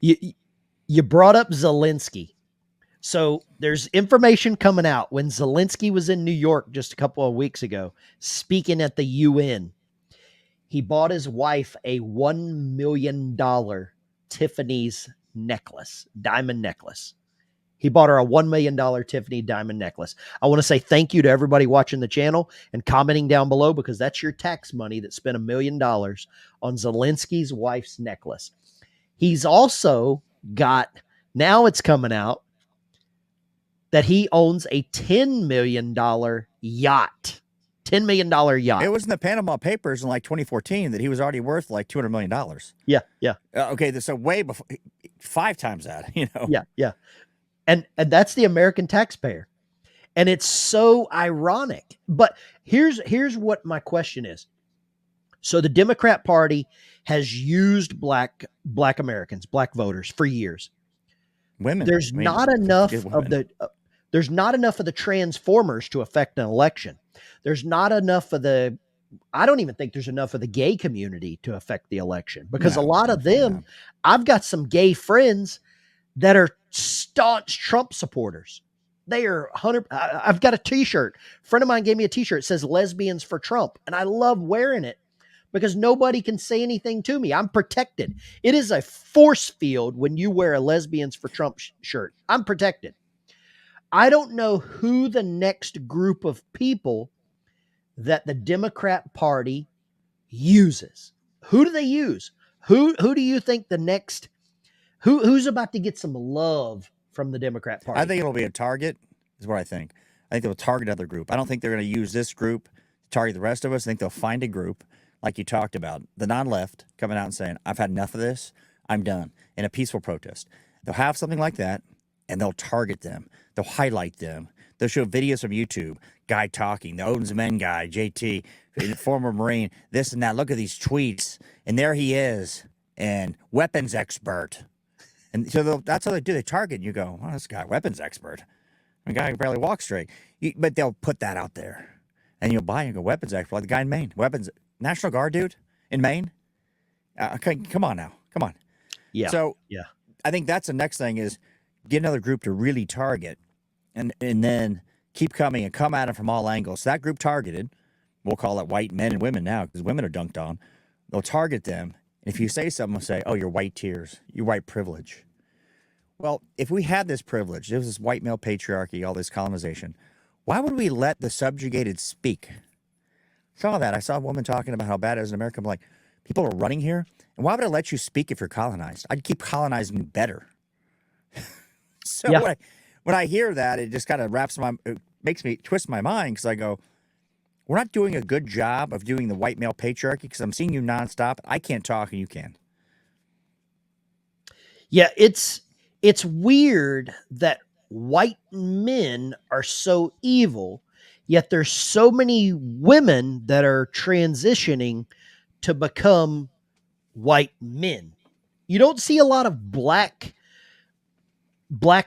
You you brought up Zelensky. So there's information coming out when Zelensky was in New York just a couple of weeks ago speaking at the UN. He bought his wife a $1 million Tiffany's necklace, diamond necklace. He bought her a $1 million Tiffany diamond necklace. I want to say thank you to everybody watching the channel and commenting down below, because that's your tax money that spent $1 million on Zelensky's wife's necklace. He's also got, now it's coming out that he owns a $10 million yacht. $10 million yacht. It was in the Panama Papers in like 2014 that he was already worth like $200 million. Yeah, yeah. Okay, so way before, 5 times that, you know. Yeah, yeah. And that's the American taxpayer. And it's so ironic. But here's what my question is. So the Democrat Party has used black Americans, black voters for years. Women. There's not enough of the transformers to affect an election. There's not enough of the, I don't even think there's enough of the gay community to affect the election, because a lot of them, I've got some gay friends that are staunch Trump supporters. They are 100. I've got a t-shirt. A friend of mine gave me a t-shirt. It says lesbians for Trump. And I love wearing it because nobody can say anything to me. I'm protected. It is a force field when you wear a lesbians for Trump shirt. I'm protected. I don't know who the next group of people that the Democrat Party uses. Who do they use? Who do you think the next, who's about to get some love from the Democrat Party? I think it'll be a target, is what I think. I think they'll target another group. I don't think they're going to use this group to target the rest of us. I think they'll find a group, like you talked about, the non-left coming out and saying, I've had enough of this, I'm done, in a peaceful protest. They'll have something like that, and they'll target them. They'll highlight them. They'll show videos from YouTube, guy talking, the Odin's Men guy, JT, former Marine, this and that. Look at these tweets, and there he is, and weapons expert. And so that's how they do. They target, and you go, oh, this guy, weapons expert. A guy who barely walks straight. But they'll put that out there, and you'll buy and go, weapons expert, like the guy in Maine. Weapons, National Guard dude in Maine? Come on now. Come on. Yeah. So yeah, I think that's the next thing is get another group to really target, and then keep coming and come at it from all angles. So that group targeted, we'll call it white men and women now, because women are dunked on. They'll target them. And if you say something, they'll say, oh, you're white tears, you're white privilege. Well, if we had this privilege, there was this white male patriarchy, all this colonization, why would we let the subjugated speak? Saw that. I saw a woman talking about how bad it is in America. I'm like, people are running here, and why would I let you speak if you're colonized? I'd keep colonizing you better. So yeah. When I hear that, it just kind of it makes me twist my mind, because I go, we're not doing a good job of doing the white male patriarchy, because I'm seeing you nonstop. I can't talk and you can. Yeah, it's weird that white men are so evil, yet there's so many women that are transitioning to become white men. You don't see a lot of black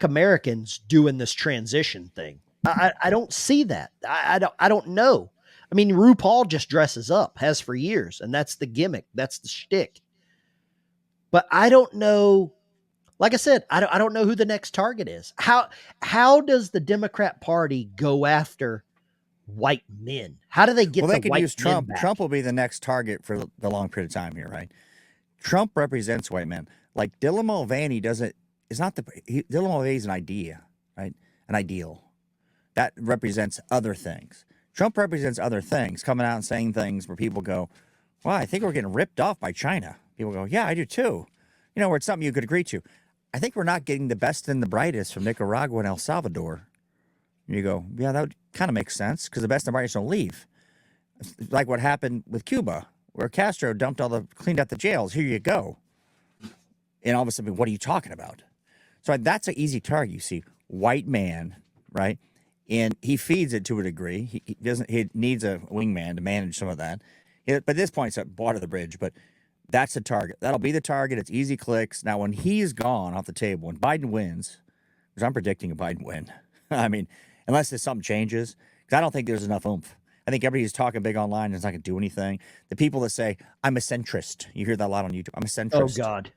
Americans doing this transition thing. I don't see that. I don't know. I mean, RuPaul just dresses up, has for years, and that's the gimmick. That's the shtick. But I don't know. Like I said, I don't know who the next target is. How does the Democrat Party go after white men? How do they get? Well, they can use Trump. Trump will be the next target for the long period of time here, right? Trump represents white men. Like Dylan Mulvaney doesn't. It's not Dylan Mulvaney is an idea, right? An ideal that represents other things. Trump represents other things, coming out and saying things where people go, well, I think we're getting ripped off by China. People go, yeah, I do too. You know, where it's something you could agree to. I think we're not getting the best and the brightest from Nicaragua and El Salvador. And you go, yeah, that kind of makes sense, because the best and brightest don't leave. It's like what happened with Cuba, where Castro cleaned out the jails. Here you go. And all of a sudden, what are you talking about? So that's an easy target. You see, white man, right? And he feeds it to a degree. He needs a wingman to manage some of that. But at this point, it's at water the bridge. But that's the target. That'll be the target. It's easy clicks. Now, when he's gone off the table, when Biden wins, because I'm predicting a Biden win. I mean, unless there's something changes, because I don't think there's enough oomph. I think everybody's talking big online and it's not going to do anything. The people that say, I'm a centrist. You hear that a lot on YouTube. I'm a centrist. Oh, God.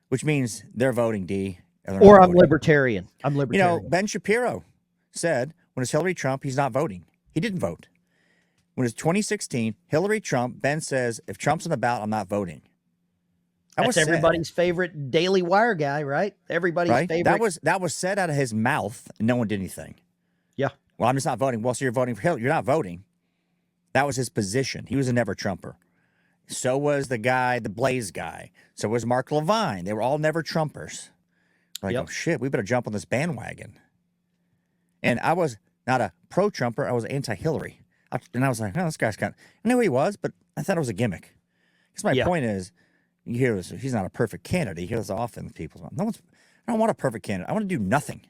which means they're voting D. Or I'm libertarian. I'm You libertarian. know, Ben Shapiro said when it's Hillary Trump, he's not voting. He didn't vote. When it's 2016, Hillary Trump, Ben says, if Trump's on the ballot, I'm not voting. That's everybody's favorite Daily Wire guy, right? Everybody's favorite. That was said out of his mouth, and no one did anything. Yeah. Well, I'm just not voting. Well, so you're voting for Hillary. You're not voting. That was his position. He was a never Trumper. So was the guy, the Blaze guy. So was Mark Levine. They were all never Trumpers. Like, oh shit, we better jump on this bandwagon. And I was not a pro-Trumper. I was anti-Hillary. And I was like, oh, this guy's kind of... I knew who he was, but I thought it was a gimmick. Because my point is, you hear this, he's not a perfect candidate. You hear this often with people. I don't want a perfect candidate. I want to do nothing.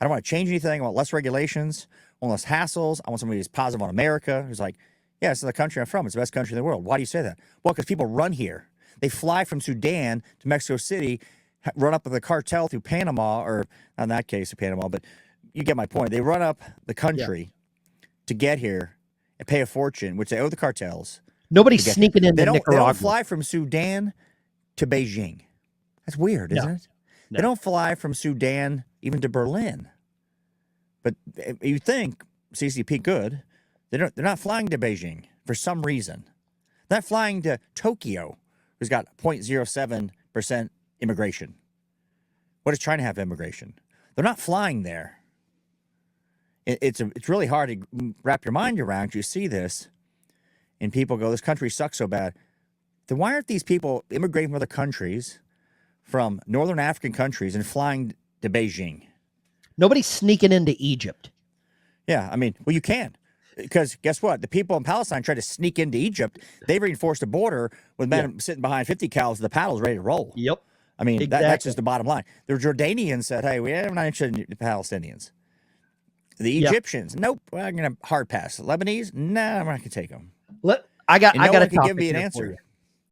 I don't want to change anything. I want less regulations. I want less hassles. I want somebody who's positive on America, who's like, yeah, this is the country I'm from. It's the best country in the world. Why do you say that? Well, because people run here. They fly from Sudan to Mexico City, run up with the cartel through Panama, or not in that case, Panama, but you get my point. They run up the country to get here and pay a fortune, which they owe the cartels. Nobody's sneaking into Nicaragua. They don't fly from Sudan to Beijing. That's weird, isn't it? No. They don't fly from Sudan even to Berlin. But you think CCP good. They're not flying to Beijing for some reason. They're not flying to Tokyo, who's got 0.07% immigration. What is China have immigration? They're not flying there. It's really hard to wrap your mind around. You see this, and people go, this country sucks so bad. Then why aren't these people immigrating from other countries, from northern African countries, and flying to Beijing? Nobody's sneaking into Egypt. Yeah, I mean, well, you can. Because guess what? The people in Palestine tried to sneak into Egypt. They reinforced the border with men sitting behind 50 cals with the paddles ready to roll. Yep. I mean, that's just the bottom line. The Jordanians said, hey, we're not interested in the Palestinians. The Egyptians, nope, we're going to hard pass. Lebanese, no, we're not going to take them. I got a topic give me an here answer. for you.